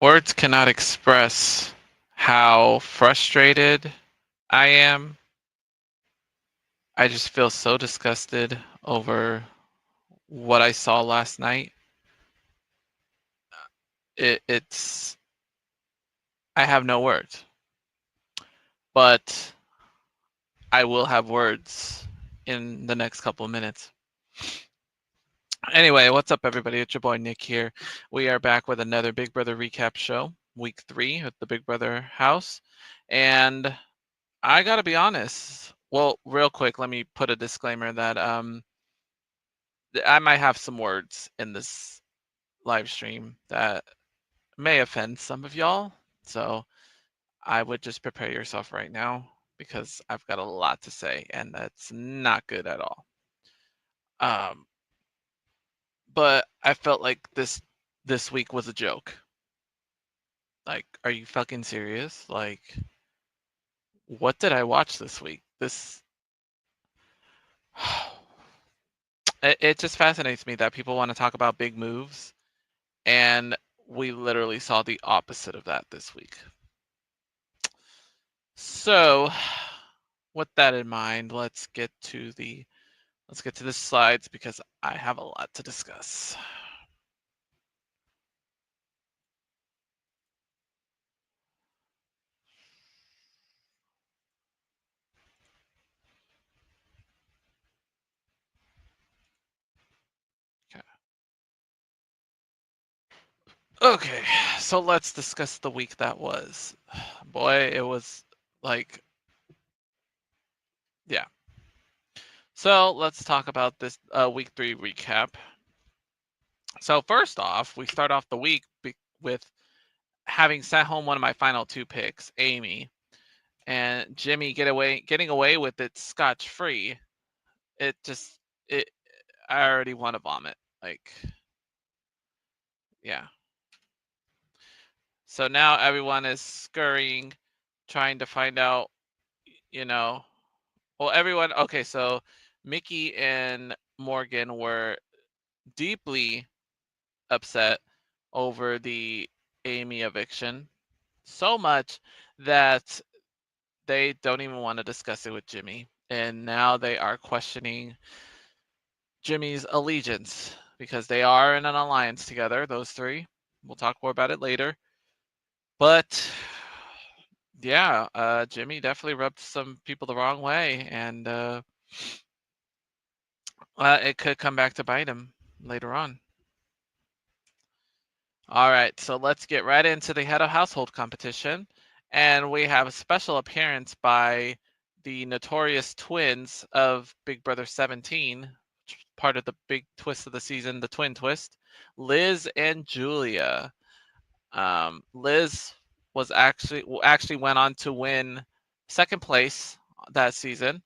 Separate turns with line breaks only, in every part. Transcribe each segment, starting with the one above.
Words cannot express how frustrated I am. I just feel so disgusted over what I saw last night. It's I have no words, but I will have words in the next couple of minutes. Anyway, what's up, everybody? It's your boy Nick here. We are back with another Big Brother recap show, week 3 at the Big Brother house. And I gotta be honest. Well, real quick, let me put a disclaimer that I might have some words in this live stream that may offend some of y'all. So I would just prepare yourself right now because I've got a lot to say and that's not good at all. Um, but I felt like this week was a joke. Like, are you fucking serious? Like, what did I watch this week? It just fascinates me that people want to talk about big moves, and we literally saw the opposite of that this week. So, with that in mind, let's get to the slides because I have a lot to discuss. Okay, so let's discuss the week that was. Boy, it was like, yeah. So let's talk about this week 3 recap. So first off, we start off the week with having sent home one of my final 2 picks, Amy, and Jimmy getting away with it scotch free. It just it I already want to vomit. Like, yeah. So now everyone is scurrying, trying to find out, you know, well, everyone, okay, so Mickey and Morgan were deeply upset over the Amy eviction, so much that they don't even want to discuss it with Jimmy. And now they are questioning Jimmy's allegiance because they are in an alliance together, those 3. We'll talk more about it later. But yeah, Jimmy definitely rubbed some people the wrong way, and it could come back to bite him later on. All right, so let's get right into the head of household competition. And we have a special appearance by the notorious twins of Big Brother 17, part of the big twist of the season, the twin twist, Liz and Julia. Liz was actually went on to win second place that season,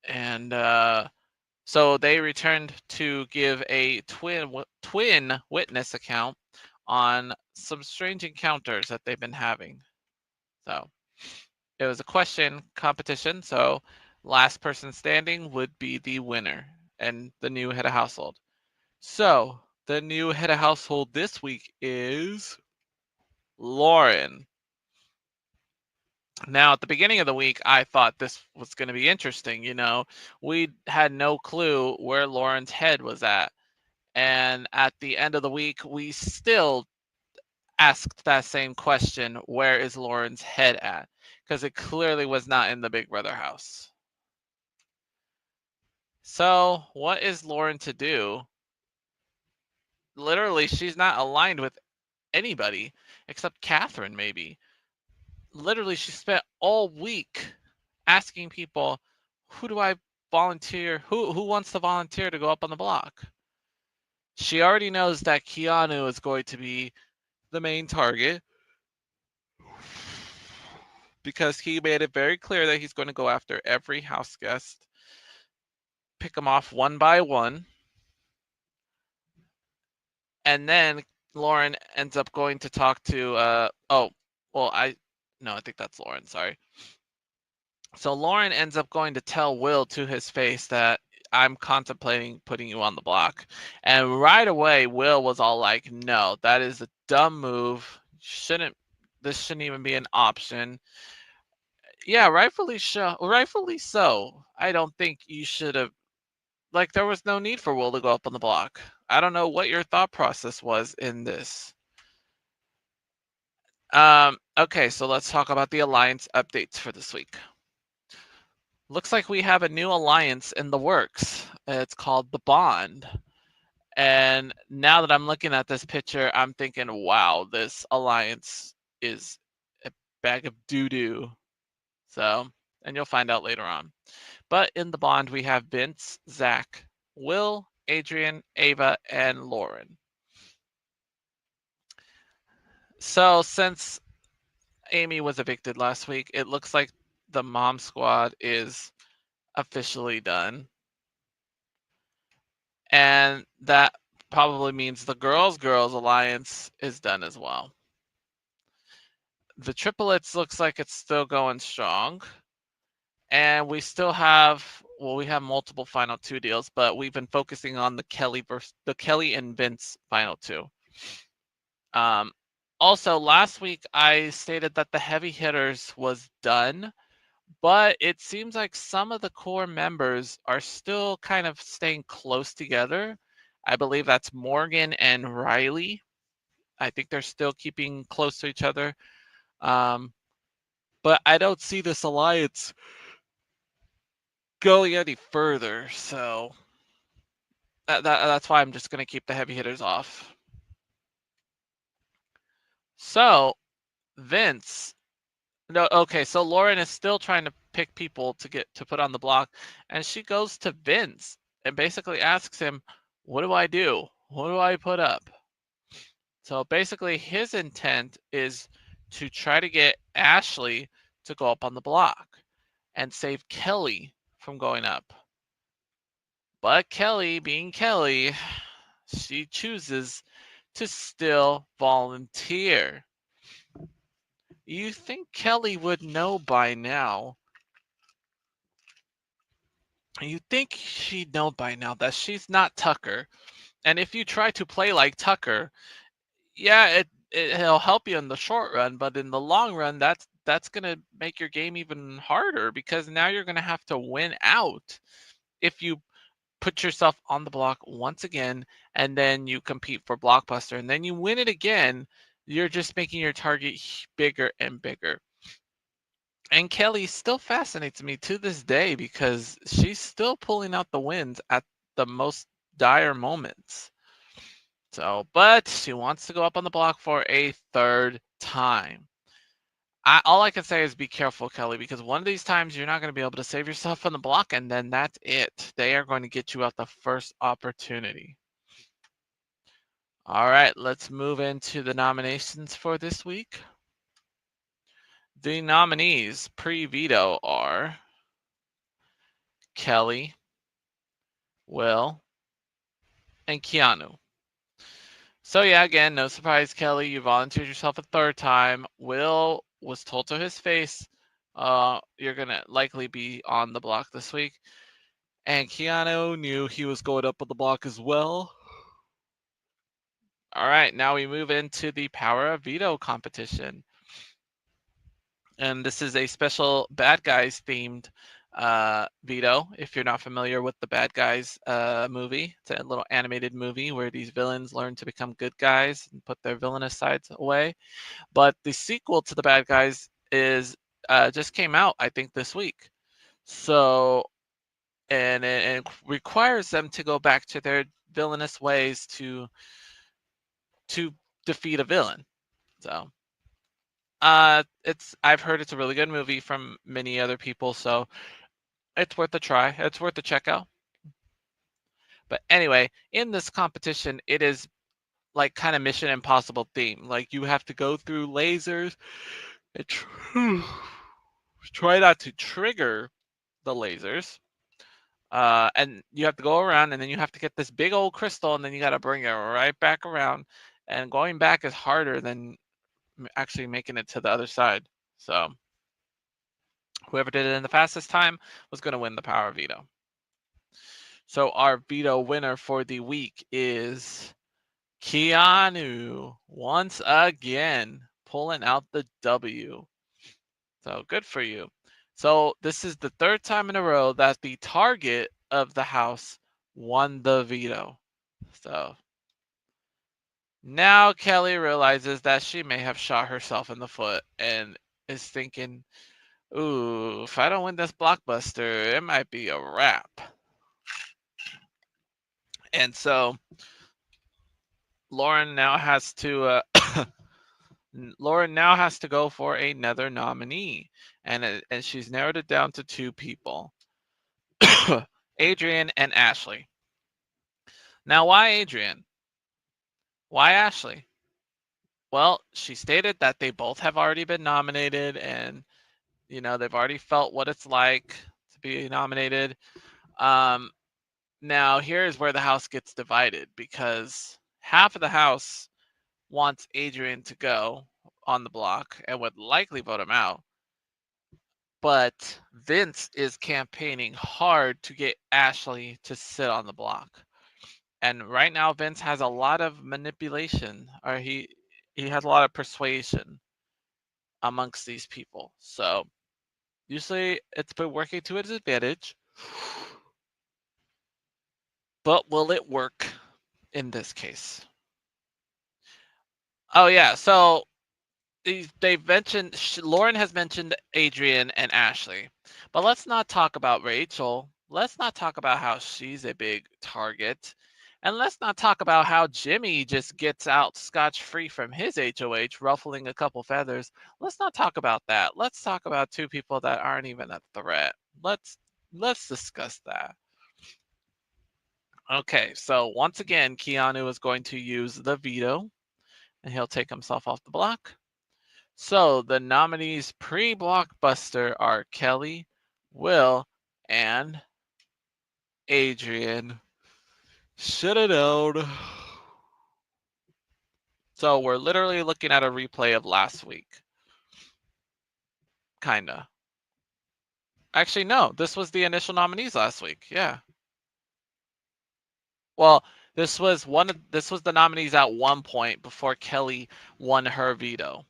and so they returned to give a twin witness account on some strange encounters that they've been having. So it was a question competition. So last person standing would be the winner and the new head of household. So the new head of household this week is Lauren. Now, at the beginning of the week, I thought this was going to be interesting. We had no clue where Lauren's head was at. And at the end of the week, we still asked that same question, where is Lauren's head at? Because it clearly was not in the Big Brother house. So, what is Lauren to do? Literally, she's not aligned with anybody except Catherine, maybe. Literally, she spent all week asking people, who do I volunteer? Who wants to volunteer to go up on the block? She already knows that Keanu is going to be the main target because he made it very clear that he's going to go after every house guest, pick them off one by one, and then Lauren ends up going to talk to I think that's Lauren, sorry. So Lauren ends up going to tell Will to his face that I'm contemplating putting you on the block. And right away, Will was all like, no, that is a dumb move. This shouldn't even be an option. Yeah, rightfully so. I don't think you should have, like, there was no need for Will to go up on the block. I don't know what your thought process was in this. Okay, so let's talk about the alliance updates for this week. Looks like we have a new alliance in the works. It's called the Bond. And now that I'm looking at this picture, I'm thinking, wow, this alliance is a bag of doo-doo. So, and you'll find out later on. But in the Bond, we have Vince, Zach, Will, Adrian, Ava, and Lauren. So since Amy was evicted last week, it looks like the Mom Squad is officially done. And that probably means the Girls Alliance is done as well. The triplets looks like it's still going strong. And we still have, well, we have multiple final two deals, but we've been focusing on the Kelly and Vince final two. Also, last week I stated that the heavy hitters was done, but it seems like some of the core members are still kind of staying close together. I believe that's Morgan and Riley. I think they're still keeping close to each other. But I don't see this alliance going any further, so that's why I'm just going to keep the heavy hitters off. So, Vince. No, okay, so Lauren is still trying to pick people to put on the block, and she goes to Vince and basically asks him, "What do I do? What do I put up?" So basically, his intent is to try to get Ashley to go up on the block and save Kelly from going up. But Kelly, being Kelly, she chooses to still volunteer. You think Kelly would know by now. You think she'd know by now that she's not Tucker. And if you try to play like Tucker, yeah, it'll help you in the short run, but in the long run, that's gonna make your game even harder because now you're gonna have to win out if you put yourself on the block once again and then you compete for Blockbuster and then you win it again. You're just making your target bigger and bigger. And Kelly still fascinates me to this day because she's still pulling out the wins at the most dire moments. So, but she wants to go up on the block for a third time. All I can say is be careful, Kelly, because one of these times you're not going to be able to save yourself on the block, and then that's it. They are going to get you out the first opportunity. All right, let's move into the nominations for this week. The nominees pre-veto are Kelly, Will, and Keanu. So yeah, again, no surprise, Kelly, you volunteered yourself a third time. Will was told to his face, you're gonna likely be on the block this week. And Keanu knew he was going up on the block as well. All right, now we move into the Power of Veto competition. And this is a special Bad Guys themed veto. If you're not familiar with the Bad Guys movie, it's a little animated movie where these villains learn to become good guys and put their villainous sides away. But the sequel to the Bad Guys is just came out, I think, this week. So, and it requires them to go back to their villainous ways to defeat a villain. So, I've heard it's a really good movie from many other people, so it's worth a try. It's worth a check out. But anyway, in this competition, it is like kind of Mission Impossible theme. Like you have to go through lasers and try not to trigger the lasers. And you have to go around and then you have to get this big old crystal and then you got to bring it right back around. And going back is harder than actually making it to the other side. So whoever did it in the fastest time was going to win the Power Veto. So our veto winner for the week is Keanu, once again pulling out the W. So good for you. So this is the third time in a row that the target of the house won the veto. So now Kelly realizes that she may have shot herself in the foot and is thinking, ooh, if I don't win this blockbuster, it might be a wrap. And so Lauren now has to Lauren now has to go for another nominee, and she's narrowed it down to two people, Adrian and Ashley. Now, why Adrian? Why Ashley? Well, she stated that they both have already been nominated, and they've already felt what it's like to be nominated. Now, here's where the house gets divided because half of the house wants Adrian to go on the block and would likely vote him out. But Vince is campaigning hard to get Ashley to sit on the block. And right now Vince has a lot of manipulation, or he has a lot of persuasion amongst these people. So usually it's been working to his advantage. But will it work in this case? Oh yeah, so they've mentioned Lauren has mentioned Adrian and Ashley, but let's not talk about Rachel. Let's not talk about how she's a big target, and let's not talk about how Jimmy just gets out scotch-free from his HOH, ruffling a couple feathers. Let's not talk about that. Let's talk about two people that aren't even a threat. Let's discuss that. Okay, so once again, Keanu is going to use the veto, and he'll take himself off the block. So the nominees pre-blockbuster are Kelly, Will, and Adrian. Shoulda known. So we're literally looking at a replay of last week. Kinda. Actually, no, this was the initial nominees last week. Yeah. Well, this was the nominees at one point before Kelly won her veto.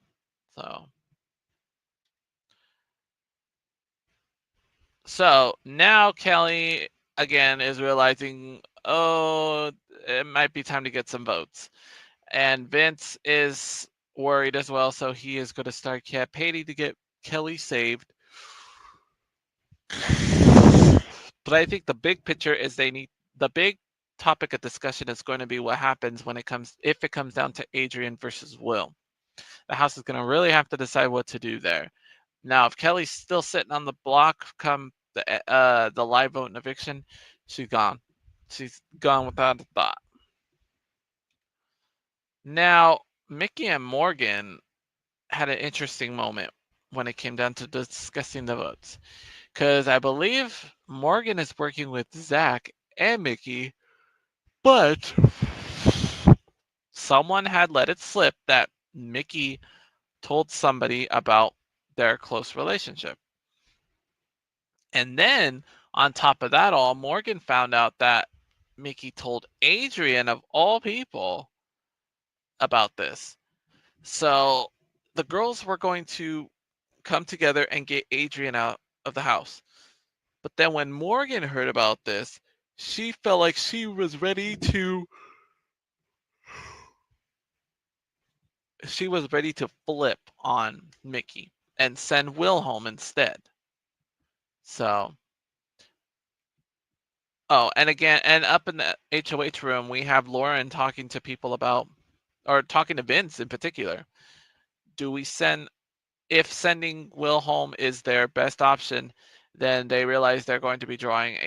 So now Kelly again is realizing, oh, it might be time to get some votes. And Vince is worried as well, so he is going to start campaigning to get Kelly saved. But I think the big picture is the big topic of discussion is going to be what happens if it comes down to Adrian versus Will. The house is going to really have to decide what to do there. Now, if Kelly's still sitting on the block come the live vote and eviction, she's gone. She's gone without a thought. Now, Mickey and Morgan had an interesting moment when it came down to discussing the votes. Because I believe Morgan is working with Zach and Mickey, but someone had let it slip that Mickey told somebody about their close relationship. And then on top of that all, Morgan found out that Mickey told Adrian of all people about this. So the girls were going to come together and get Adrian out of the house. But then when Morgan heard about this, she felt like she was ready to flip on Mickey and send Will home instead. So and up in the HOH room, we have Lauren talking to people about, or talking to Vince in particular. If sending Will home is their best option, then they realize they're going to be drawing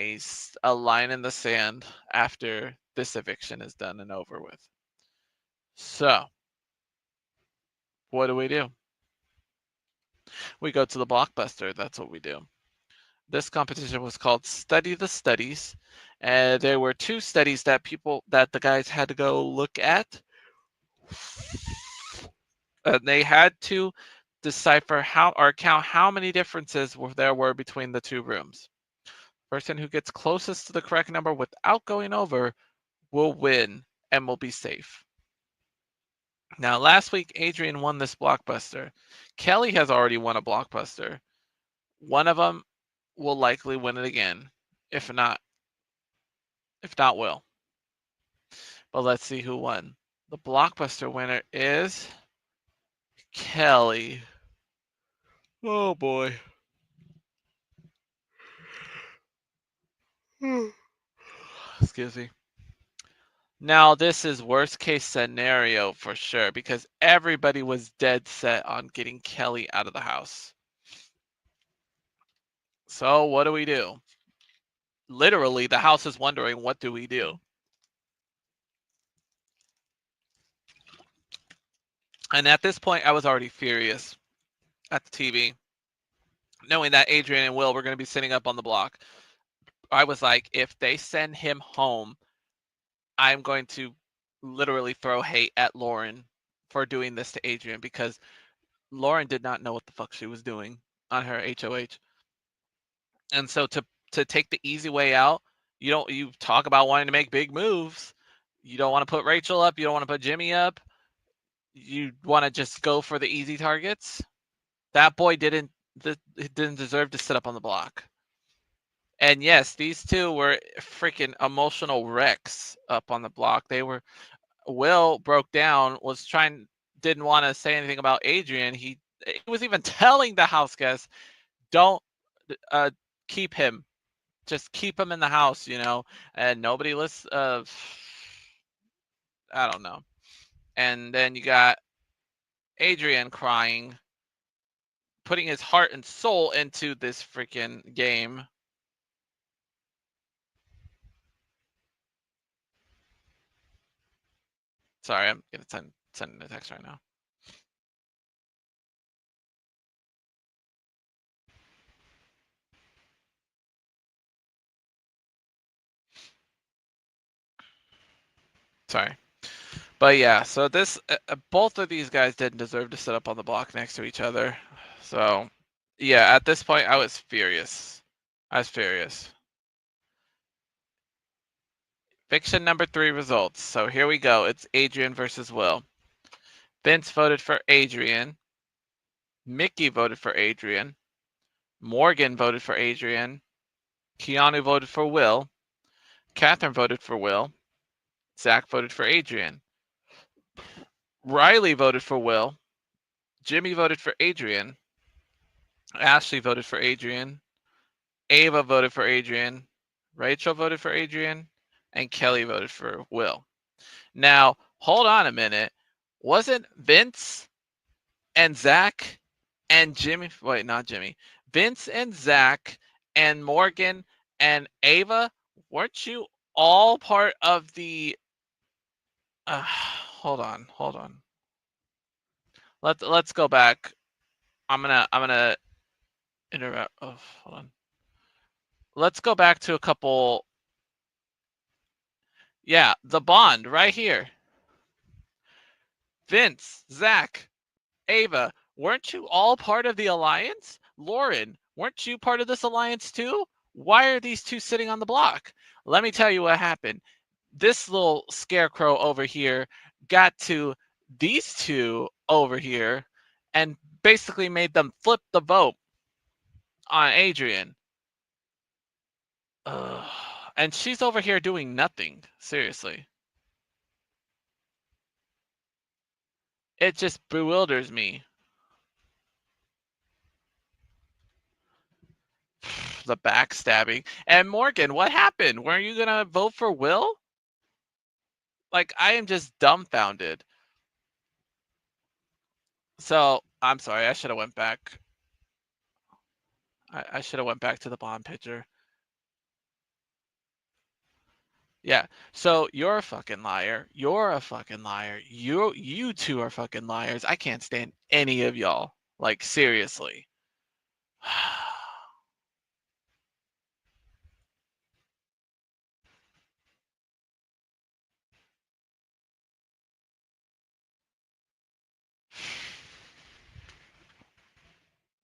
a line in the sand after this eviction is done and over with. So, what do? We go to the blockbuster. That's what we do. This competition was called Study the Studies, and there were two studies that the guys had to go look at. And they had to decipher count how many differences there were between the two rooms. Person who gets closest to the correct number without going over will win and will be safe. Now, last week, Adrian won this blockbuster. Kelly has already won a blockbuster. One of them will likely win it again. If not, Will. But let's see who won. The blockbuster winner is Kelly. Oh boy. Excuse me. Now, this is worst case scenario for sure because everybody was dead set on getting Kelly out of the house. So, what do we do? Literally, the house is wondering, what do we do? And at this point, I was already furious at the TV, knowing that Adrian and Will were going to be sitting up on the block. I was like, if they send him home, I'm going to literally throw hate at Lauren for doing this to Adrian because Lauren did not know what the fuck she was doing on her HOH. And so to take the easy way out, you talk about wanting to make big moves. You don't want to put Rachel up, you don't want to put Jimmy up. You want to just go for the easy targets. That boy didn't deserve to sit up on the block. And yes, these two were freaking emotional wrecks up on the block. Will broke down, didn't want to say anything about Adrian. He was even telling the house guests, don't keep him. Just keep him in the house, and nobody listens. I don't know. And then you got Adrian crying, putting his heart and soul into this freaking game. Sorry, I'm gonna send a text right now. Sorry. But yeah, so both of these guys didn't deserve to sit up on the block next to each other. So yeah, at this point I was furious. Fiction number 3 results. So here we go. It's Adrian versus Will. Vince voted for Adrian. Mickey voted for Adrian. Morgan voted for Adrian. Keanu voted for Will. Catherine voted for Will. Zach voted for Adrian. Riley voted for Will. Jimmy voted for Adrian. Ashley voted for Adrian. Ava voted for Adrian. Rachel voted for Adrian. And Kelly voted for Will. Now, hold on a minute. Wasn't Vince and Zach and Jimmy, wait, not Jimmy, Vince and Zach and Morgan and Ava, weren't you all part of the, hold on. Let's go back. I'm gonna interrupt. Oh, hold on. Let's go back to a couple. Yeah, the Bond right here. Vince, Zach, Ava, weren't you all part of the alliance? Lauren, weren't you part of this alliance too? Why are these two sitting on the block? Let me tell you what happened. This little scarecrow over here got to these two over here and basically made them flip the vote on Adrian. And she's over here doing nothing. Seriously. It just bewilders me. The backstabbing. And Morgan, what happened? Weren't you gonna vote for Will? Like, I am just dumbfounded. So I'm sorry, I should have went back. I should have went back to the Bond picture. Yeah. So you're a fucking liar. You're a fucking liar. You two are fucking liars. I can't stand any of y'all. Like, seriously.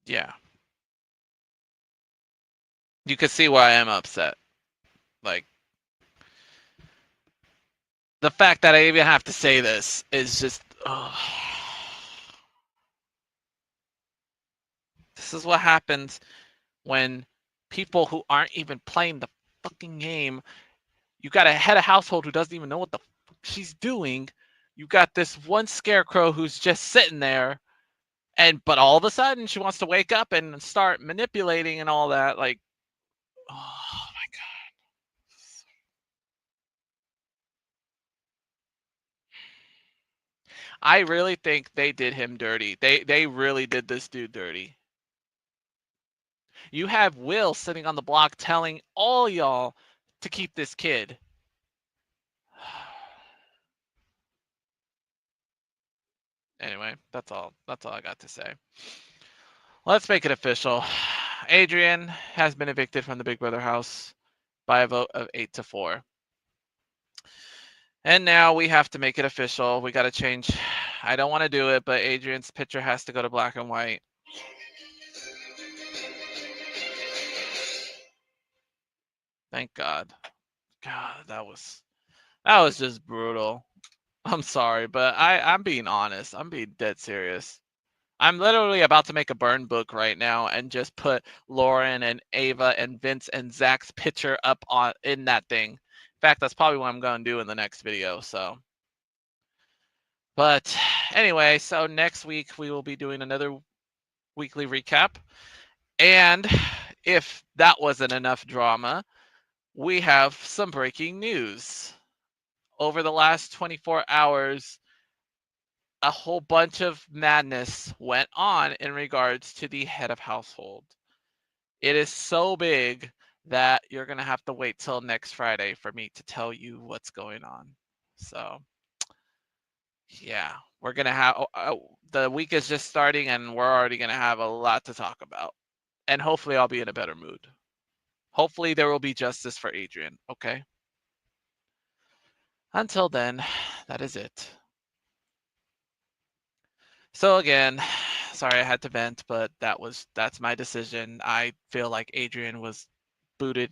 Yeah. You can see why I am upset. Like, the fact that I even have to say this is just, oh. This is what happens when people who aren't even playing the fucking game, you got a head of household who doesn't even know what the fuck she's doing. You got this one scarecrow who's just sitting there, but all of a sudden she wants to wake up and start manipulating and all that. Like, oh my god. I really think they did him dirty. They really did this dude dirty. You have Will sitting on the block telling all y'all to keep this kid. Anyway, that's all. That's all I got to say. Let's make it official. Adrian has been evicted from the Big Brother house by a vote of 8-4. And now we have to make it official. We got to change. I don't want to do it, but Adrian's picture has to go to black and white. Thank God. God, that was just brutal. I'm sorry, but I'm being honest. I'm being dead serious. I'm literally about to make a burn book right now and just put Lauren and Ava and Vince and Zach's picture up on in that thing. In fact, that's probably what I'm going to do in the next video. So, but anyway, so next week we will be doing another weekly recap. And if that wasn't enough drama, we have some breaking news. Over the last 24 hours, a whole bunch of madness went on in regards to the head of household. It is so big that you're going to have to wait till next Friday for me to tell you what's going on. So, yeah, we're going to have the week is just starting and we're already going to have a lot to talk about. And hopefully, I'll be in a better mood. Hopefully, there will be justice for Adrian. Okay. Until then, that is it. So again, sorry I had to vent, but that's my decision. I feel like Adrian was booted.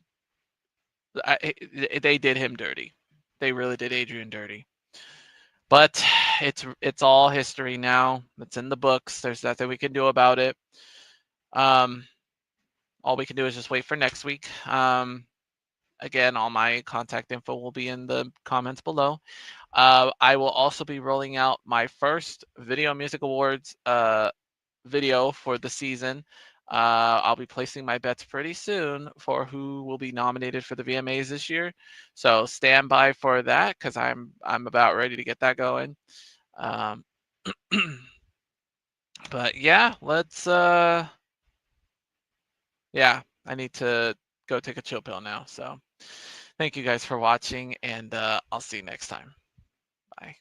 They did him dirty. They really did Adrian dirty. But it's all history now. It's in the books. There's nothing we can do about it. Um, all we can do is just wait for next week. Again, all my contact info will be in the comments below. I will also be rolling out my first Video Music Awards video for the season. I'll be placing my bets pretty soon for who will be nominated for the VMAs this year. So stand by for that because I'm about ready to get that going. But yeah, let's yeah, I need to go take a chill pill now. So thank you guys for watching and I'll see you next time. Bye.